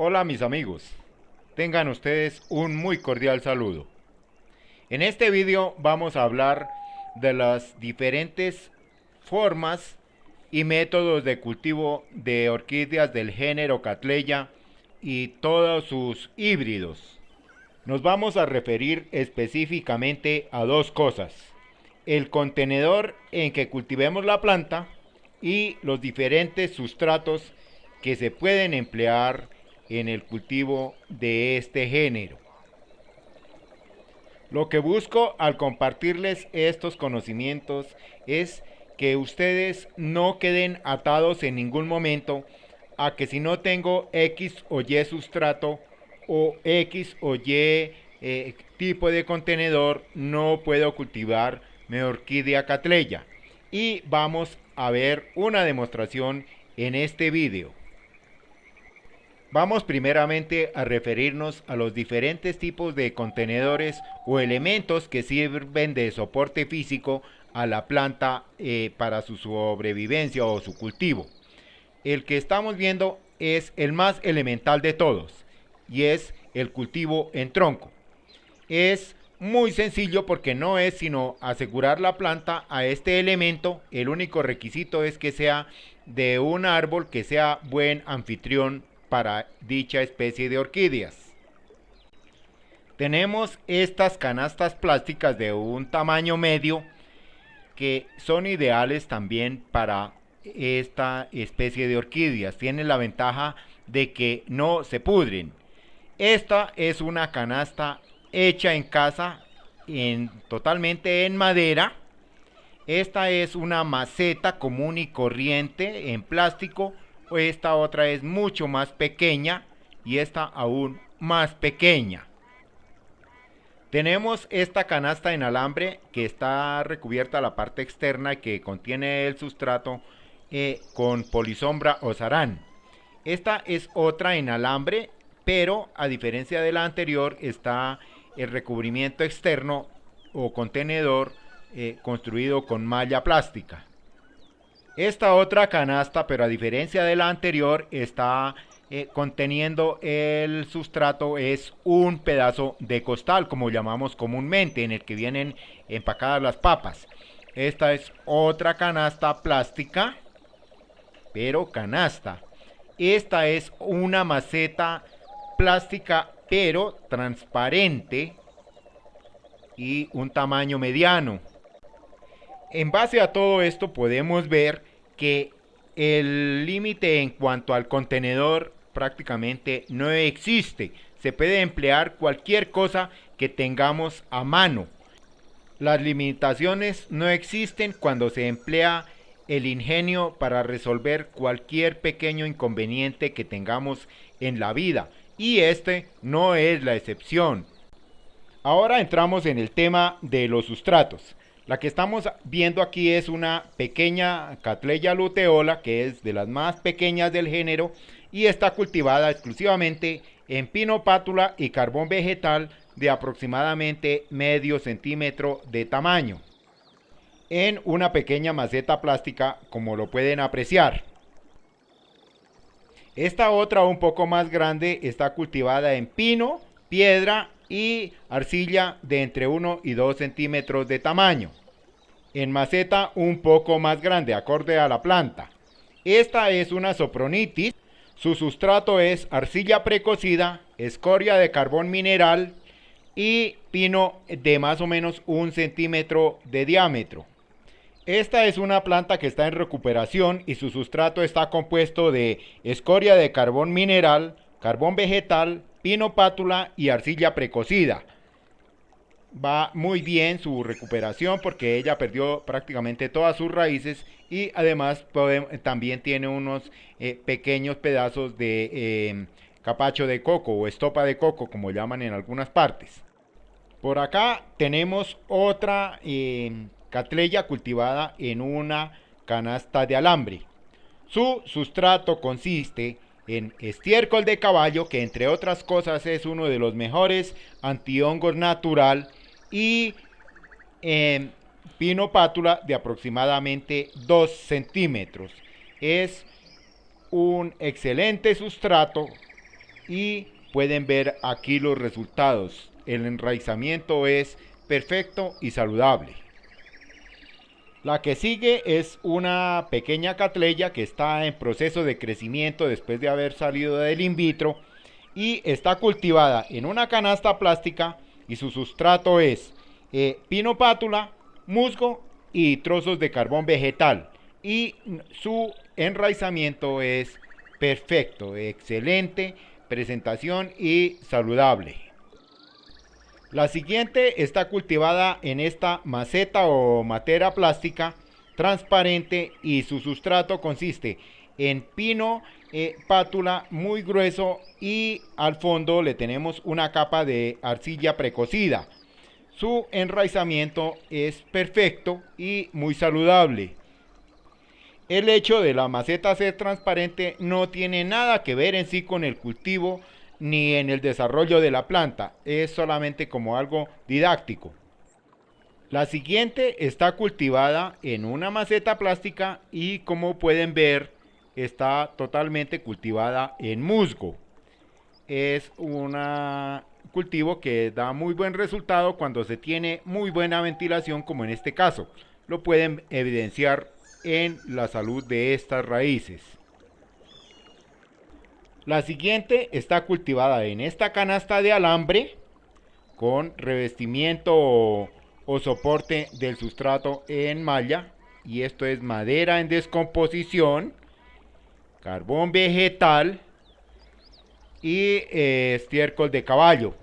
Hola mis amigos, tengan ustedes un muy cordial saludo. En este vídeo vamos a hablar de las diferentes formas y métodos de cultivo de orquídeas del género Cattleya y todos sus híbridos. Nos vamos a referir específicamente a dos cosas: el contenedor en que cultivemos la planta y los diferentes sustratos que se pueden emplear en el cultivo de este género. Lo que busco al compartirles estos conocimientos es que ustedes no queden atados en ningún momento a que si no tengo X o Y sustrato o X o Y tipo de contenedor no puedo cultivar mi orquídea Cattleya. Y vamos a ver una demostración en este vídeo. Vamos primeramente a referirnos a los diferentes tipos de contenedores o elementos que sirven de soporte físico a la planta para su sobrevivencia o su cultivo. El que estamos viendo es el más elemental de todos y es el cultivo en tronco. Es muy sencillo porque no es sino asegurar la planta a este elemento. El único requisito es que sea de un árbol que sea buen anfitrión para dicha especie de orquídeas. Tenemos estas canastas plásticas de un tamaño medio que son ideales también para esta especie de orquídeas. Tienen la ventaja de que no se pudren. Esta es una canasta hecha en casa, totalmente en madera. Esta es una maceta común y corriente en plástico. Esta otra es mucho más pequeña y esta aún más pequeña. Tenemos esta canasta en alambre que está recubierta la parte externa y que contiene el sustrato con polisombra o sarán. Esta es otra en alambre, pero a diferencia de la anterior está el recubrimiento externo o contenedor construido con malla plástica. Esta otra canasta, pero a diferencia de la anterior, está conteniendo el sustrato, es un pedazo de costal, como llamamos comúnmente, en el que vienen empacadas las papas. Esta es otra canasta plástica, pero canasta. Esta es una maceta plástica, pero transparente y un tamaño mediano. En base a todo esto podemos ver que el límite en cuanto al contenedor prácticamente no existe. Se puede emplear cualquier cosa que tengamos a mano. Las limitaciones no existen cuando se emplea el ingenio para resolver cualquier pequeño inconveniente que tengamos en la vida. Y este no es la excepción. Ahora entramos en el tema de los sustratos. La que estamos viendo aquí es una pequeña Cattleya luteola, que es de las más pequeñas del género y está cultivada exclusivamente en pino pátula y carbón vegetal de aproximadamente medio centímetro de tamaño, en una pequeña maceta plástica, como lo pueden apreciar. Esta otra, un poco más grande, está cultivada en pino, piedra y arcilla de entre 1 y 2 centímetros de tamaño, en maceta un poco más grande acorde a la planta. Esta es una sopronitis. Su sustrato es arcilla precocida, escoria de carbón mineral y pino de más o menos 1 centímetro de diámetro. Esta es una planta que está en recuperación y su sustrato está compuesto de escoria de carbón mineral, carbón vegetal, pino pátula y arcilla precocida. Va muy bien su recuperación porque ella perdió prácticamente todas sus raíces y además también tiene unos pequeños pedazos de capacho de coco o estopa de coco, como llaman en algunas partes. Por acá tenemos otra Cattleya cultivada en una canasta de alambre. Su sustrato consiste en estiércol de caballo, que entre otras cosas es uno de los mejores antihongos natural, y pino pátula de aproximadamente 2 centímetros. Es un excelente sustrato y pueden ver aquí los resultados. El enraizamiento es perfecto y saludable. La que sigue es una pequeña catleya que está en proceso de crecimiento después de haber salido del in vitro y está cultivada en una canasta plástica y su sustrato es pino pátula, musgo y trozos de carbón vegetal, y su enraizamiento es perfecto, excelente presentación y saludable. La siguiente está cultivada en esta maceta o matera plástica transparente y su sustrato consiste en pino pátula muy grueso y al fondo le tenemos una capa de arcilla precocida. Su enraizamiento es perfecto y muy saludable. El hecho de la maceta ser transparente no tiene nada que ver en sí con el cultivo ni en el desarrollo de la planta, es solamente como algo didáctico. La siguiente está cultivada en una maceta plástica y como pueden ver está totalmente cultivada en musgo. Es un cultivo que da muy buen resultado cuando se tiene muy buena ventilación, como en este caso. Lo pueden evidenciar en la salud de estas raíces. La siguiente está cultivada en esta canasta de alambre con revestimiento o soporte del sustrato en malla, y esto es madera en descomposición, carbón vegetal y estiércol de caballo.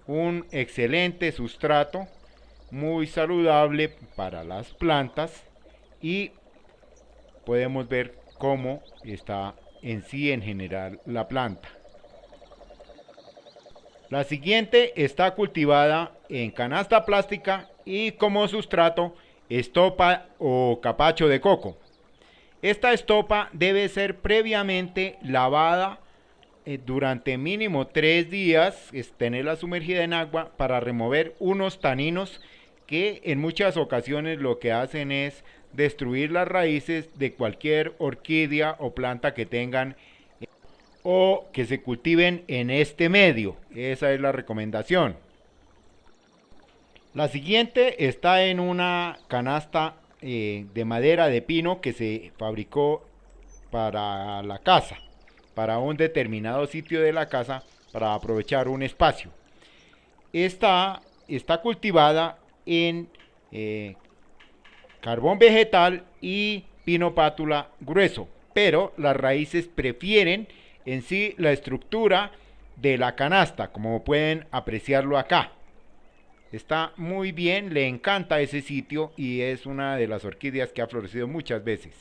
Un excelente sustrato, muy saludable para las plantas, y podemos ver cómo está en sí en general la planta. La siguiente está cultivada en canasta plástica y como sustrato estopa o capacho de coco. Esta estopa debe ser previamente lavada durante mínimo 3 días, tenerla sumergida en agua para remover unos taninos que en muchas ocasiones lo que hacen es destruir las raíces de cualquier orquídea o planta que tengan o que se cultiven en este medio. Esa es la recomendación. La siguiente está en una canasta de madera de pino que se fabricó para la casa, para un determinado sitio de la casa, para aprovechar un espacio. Esta está cultivada en carbón vegetal y pino pátula grueso, pero las raíces prefieren en sí la estructura de la canasta, como pueden apreciarlo acá. Está muy bien, le encanta ese sitio y es una de las orquídeas que ha florecido muchas veces.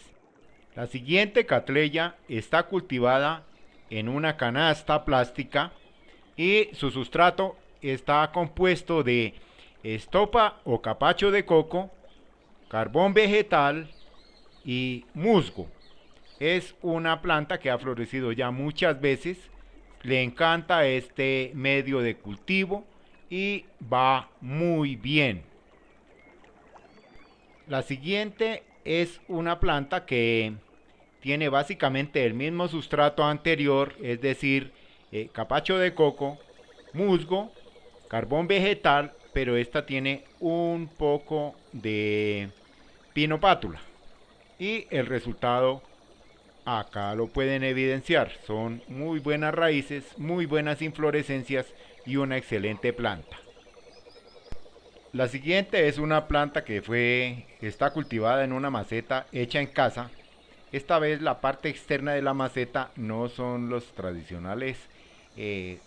La siguiente catleya está cultivada en una canasta plástica y su sustrato está compuesto de estopa o capacho de coco, carbón vegetal y musgo. Es una planta que ha florecido ya muchas veces, le encanta este medio de cultivo y va muy bien. La siguiente es una planta que tiene básicamente el mismo sustrato anterior, es decir, capacho de coco, musgo, carbón vegetal, pero esta tiene un poco de pino pátula. Y el resultado acá lo pueden evidenciar. Son muy buenas raíces, muy buenas inflorescencias y una excelente planta. La siguiente es una planta que está cultivada en una maceta hecha en casa. Esta vez la parte externa de la maceta no son los tradicionales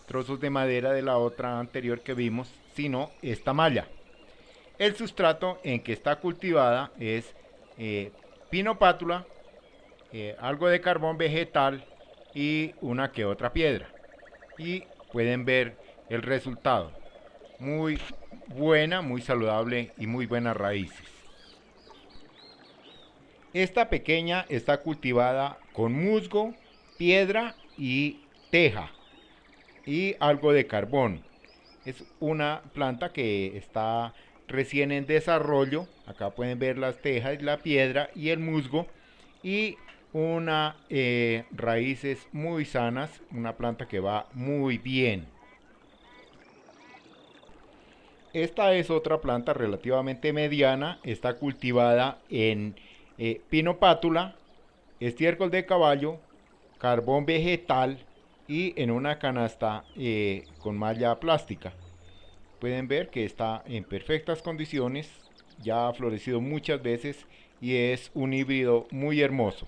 trozos de madera de la otra anterior que vimos, sino esta malla. El sustrato en que está cultivada es pino pátula, algo de carbón vegetal y una que otra piedra. Y pueden ver el resultado. Muy buena, muy saludable y muy buenas raíces. Esta pequeña está cultivada con musgo, piedra y teja y algo de carbón. Es una planta que está recién en desarrollo. Acá pueden ver las tejas, la piedra y el musgo. Y una raíces muy sanas, una planta que va muy bien. Esta es otra planta relativamente mediana, está cultivada en pinopátula, estiércol de caballo, carbón vegetal y en una canasta con malla plástica. Pueden ver que está en perfectas condiciones, ya ha florecido muchas veces y es un híbrido muy hermoso.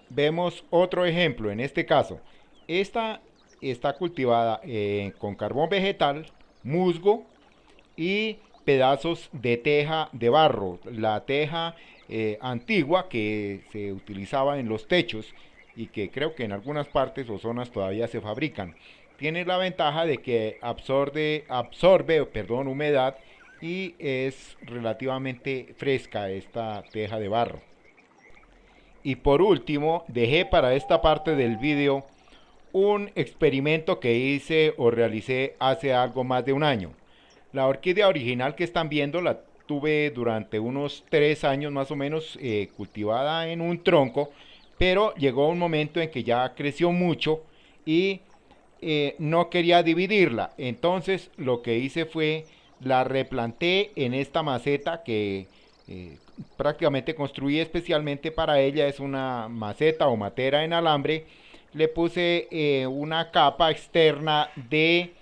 Vemos otro ejemplo, en este caso, esta está cultivada con carbón vegetal, musgo y pedazos de teja de barro, la teja antigua que se utilizaba en los techos y que creo que en algunas partes o zonas todavía se fabrican. Tiene la ventaja de que absorbe humedad y es relativamente fresca esta teja de barro. Y por último, dejé para esta parte del vídeo un experimento que hice o realicé hace algo más de un año. La orquídea original que están viendo la tuve durante unos 3 años más o menos cultivada en un tronco, pero llegó un momento en que ya creció mucho y no quería dividirla. Entonces lo que hice fue la replanté en esta maceta que eh, prácticamente construí especialmente para ella. Es una maceta o matera en alambre. Le puse una capa externa de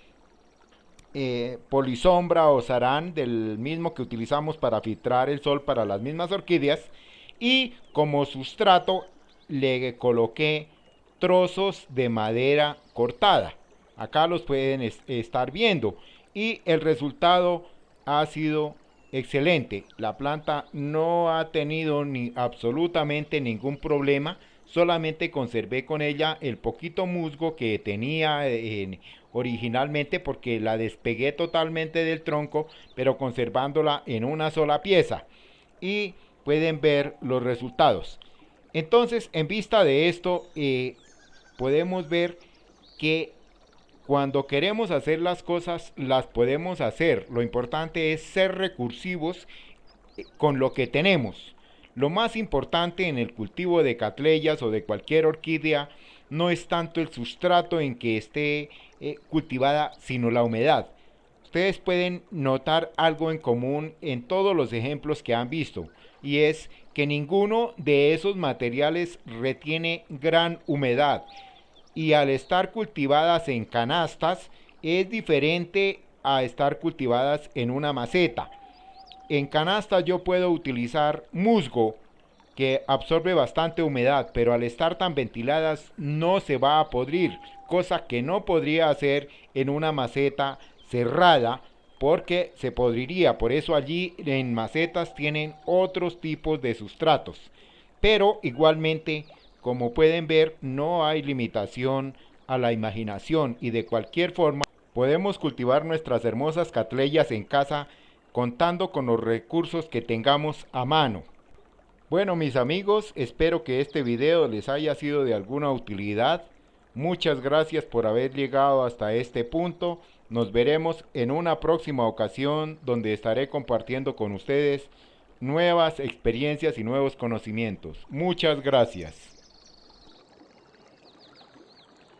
polisombra o sarán, del mismo que utilizamos para filtrar el sol para las mismas orquídeas, y como sustrato le coloqué trozos de madera cortada. Acá los pueden estar viendo y el resultado ha sido excelente. La planta no ha tenido ni absolutamente ningún problema. Solamente conservé con ella el poquito musgo que tenía originalmente, porque la despegué totalmente del tronco, pero conservándola en una sola pieza. Y pueden ver los resultados. Entonces, en vista de esto, podemos ver que cuando queremos hacer las cosas, las podemos hacer. Lo importante es ser recursivos con lo que tenemos. Lo más importante en el cultivo de catleyas o de cualquier orquídea no es tanto el sustrato en que esté cultivada, sino la humedad. Ustedes pueden notar algo en común en todos los ejemplos que han visto, y es que ninguno de esos materiales retiene gran humedad, y al estar cultivadas en canastas es diferente a estar cultivadas en una maceta. En canastas yo puedo utilizar musgo que absorbe bastante humedad, pero al estar tan ventiladas no se va a podrir, cosa que no podría hacer en una maceta cerrada porque se podriría. Por eso allí en macetas tienen otros tipos de sustratos. Pero igualmente, como pueden ver, no hay limitación a la imaginación y de cualquier forma podemos cultivar nuestras hermosas catleyas en casa contando con los recursos que tengamos a mano. Bueno, mis amigos, espero que este video les haya sido de alguna utilidad. Muchas gracias por haber llegado hasta este punto. Nos veremos en una próxima ocasión donde estaré compartiendo con ustedes nuevas experiencias y nuevos conocimientos. Muchas gracias.